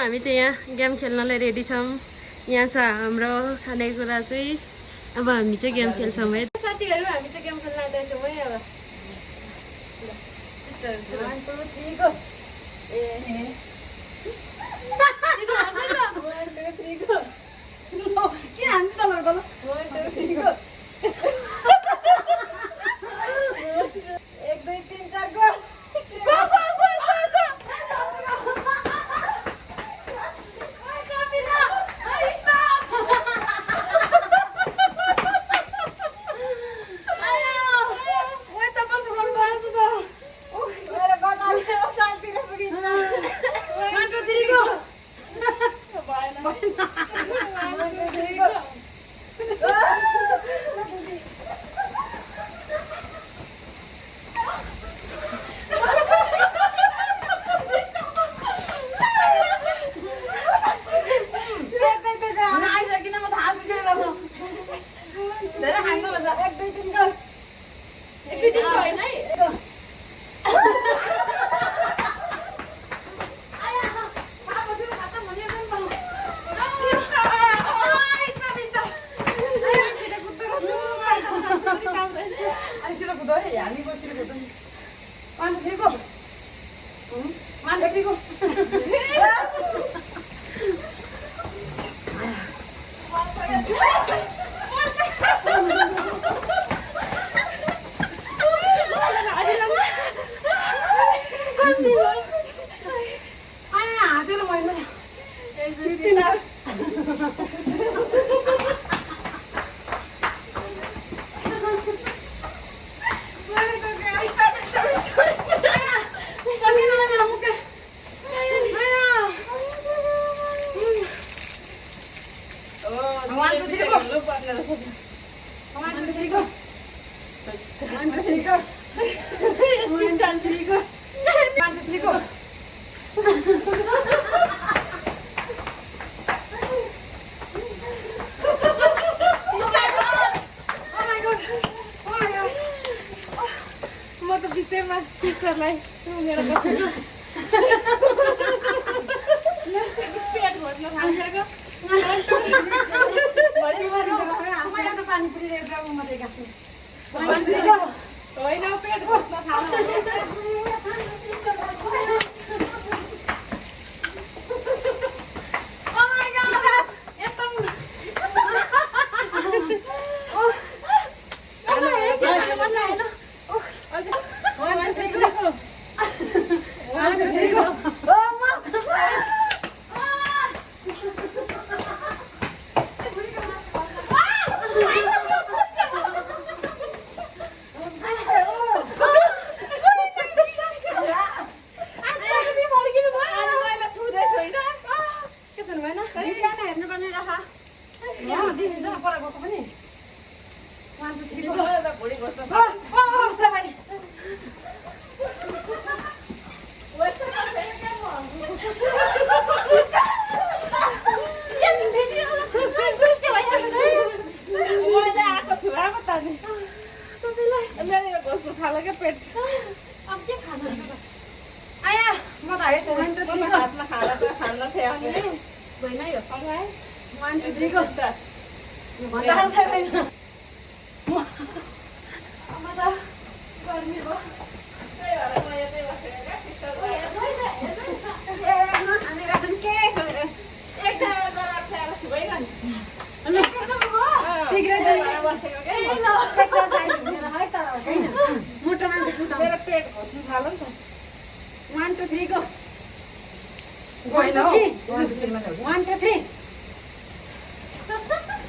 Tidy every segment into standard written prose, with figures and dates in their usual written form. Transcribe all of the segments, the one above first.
हामी चाहिँ यहाँ गेम खेल्नलाई रेडी छौँ। यहाँ छ हाम्रो खानेकुरा चाहिँ। अब हामी चाहिँ गेम खेल्छौँ है साथीहरू। हामी चाहिँ गेम खेल्न आँटेछौँ है। अब सिस्टरहरू 1 2 3 गो। ए 1 2 3 गो। के हान्छ त ल 1 2 3 go. 1 2 3 4 go. Go go go go go.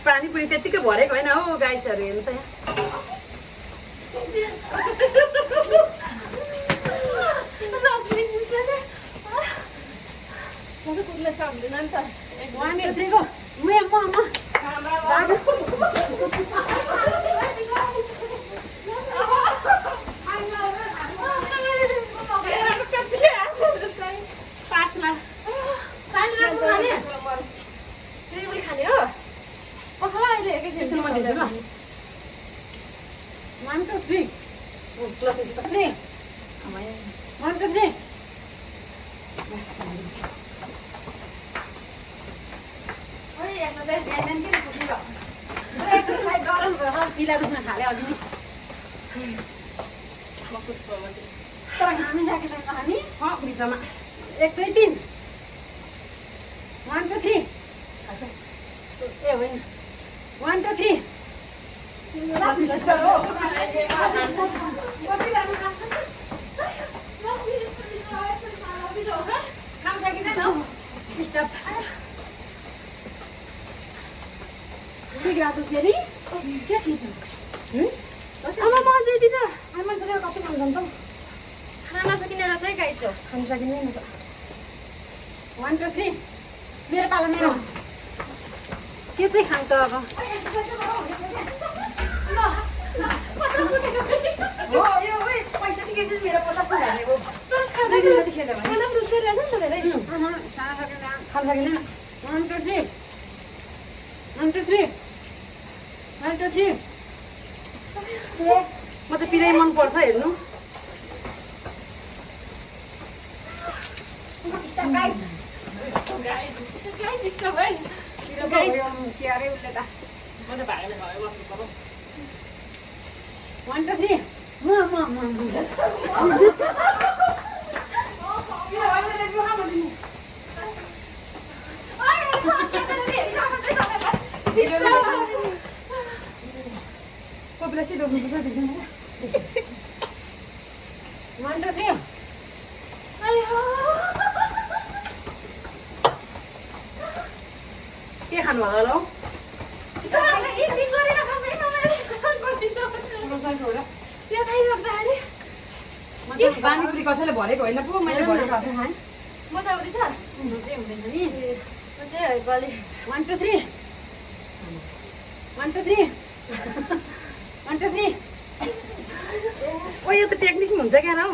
Panipuri त्यतिकै भरेको होइन हौ गाइसहरू हेर्नु त एक्सर्साइज बिहान किन पुग्यो एक्सर्साइज गरौँ पिला दुख्न थाल्यो अघि तर हामी जाके हामी बिचमा 1 2 3 1 2 3 ए होइन 1 2 3 सिस्टर हो काम सकिँदैन हौ स्टप सिग्रातो फेरि के छिटो आमा मजा दिन्छ मान्छेले कति काम गर्छ खाना सकिने रहेछ है गाई त खान सकिँदैन 1 2 3 मेरो पालो मेरो के चाहिँ खान्छ अब हो यो पैसा के मेरो 50 भन्ने हो खाना जति खेल्यो भने खाना फ्रुट रहेछ नि त धेरै खान सकिँदैन 1 2 3 1 2 3 1 2 3 म चाहिँ पिरै मन पर्छ हेर्नु के अरे उसले त म त भाइले भयो बस्नु पर्यो 1 2 3 कोपिला सिधो हुनुपर्छ देख्दैन 1 2 3 के खानु होला हौ पानीपुरी कसैले भरेको होइन पो मैले भरेको खाएँ मजा आउँदैछ हुँदैन नि म चाहिँ गले 1 2 3 1 2 3 1 2 3 ओ यो त टेक्निक हुन्छ क्या हौ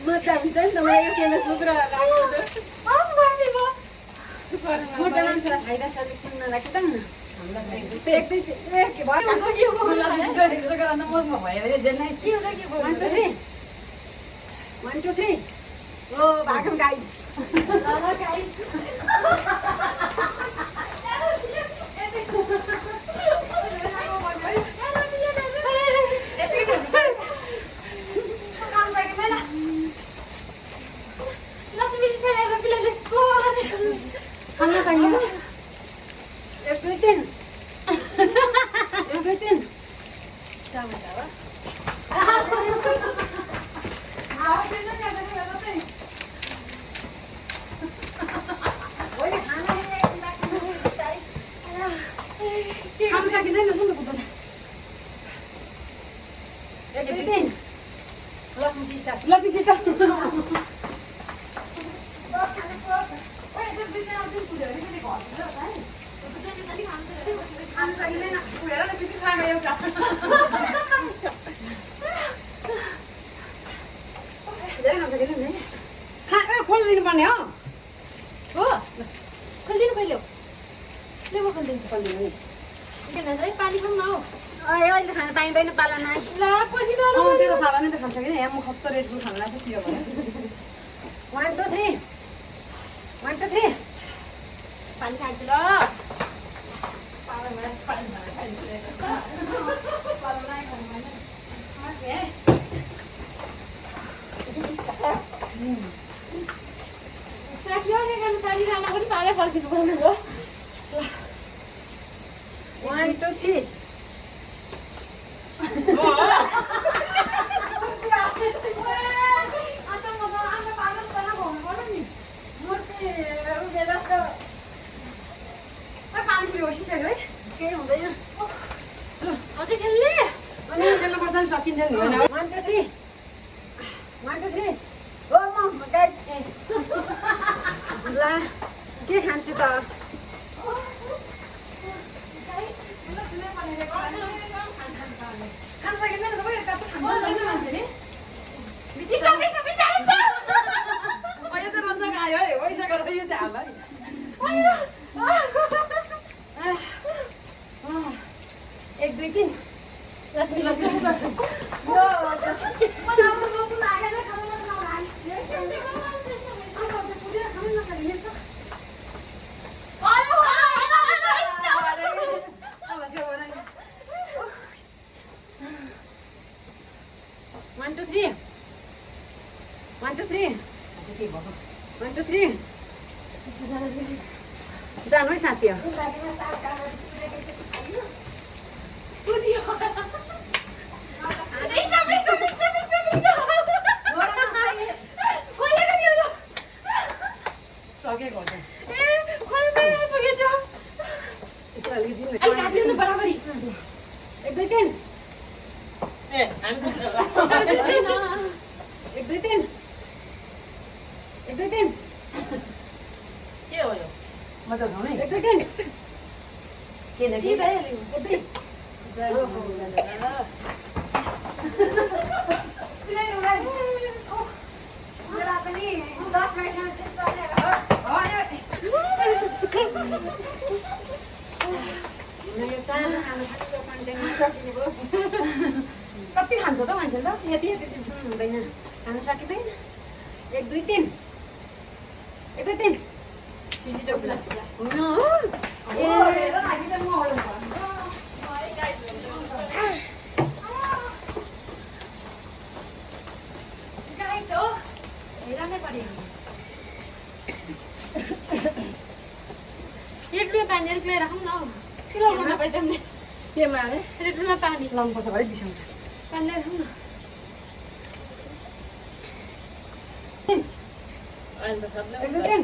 मजा हुन्छ नि त मलाई यो केले कुखुरा मोटा मान्छेलाई खाइरहेको छ किन्न लाग्छ त One, two, three. Oh, welcome guys. Everything. Everything. Sama sama. Kamu sakitin na sundo puto. Everything. Last me sister. Last me sister. Kamu sakitin na. Kuya na pisi kaya kayo ka. Jadi kamu sakitin na. खोलिदिनु पर्ने हो हो खोलिदिनु कहिले हो ले म खोलिदिन्छु खोलिदिनु नि किन चाहिँ पानी खाउँ न हौ अहिले खान पाइँदैन पालन ल पछि गएर त्यो त पालन त खान्छ कि यहाँ म खस्ता रेटको खान लाग्छ त्यो भने 1 2 3 1 2 3 पानी खान्छु ल साथी अहिले गर्नु पानी खाना पनि पारै फर्किनु पर्ने हो 1 2 3 पानीपुरी बसिसक्यो है केही हुँदैन अझै खेल्ने अनि खेल्नुपर्छ नि सकिन्छ नि होइन 1 2 3 1 2 3 हो म गाइस ल के खान्छु त खान सकिँदैन सबै कति खान्छ मान्छेले अहिले त रोजक आयो है भइसकेर यो चाहिँ हाल है 1 2 दुई तिन Lakshmi Lakshmi One, two, three. One, two, three. One, two, three. जानु है साथी हो एक दुई तिन एक दुई तिन एक दुई तिन के हो यो मजा आउने एक दुई तिन के ने के एक दुई मेरा पनि 10 मिनेट चलेर यो चाना खानु खानु कन्टेन्ट सकिने भयो कति खान्छ त मान्छेले त यति यति हुँदैन खानु सकिँदैन एक दुई तिन एक दुई तिन चिजी चोप्ला रेडमा पानी अलिक ल्याएर राखौँ न हौ फिलहाल नपाइ तिमीले केमा अरे रेडमा पानी लाउनुपर्छ भाइ बिसाउँछ पानी ल्याएर राखौँ न एक दुई तिन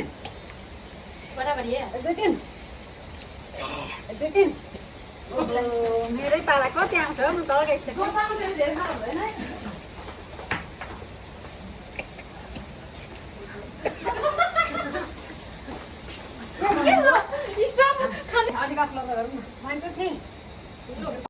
बराबर है एक दुई तिन एक दुई तिन मेरै पालाको त्यहाँ छ म त गइसकेँ अलिक आफ्नो गरौँ न 1 2 3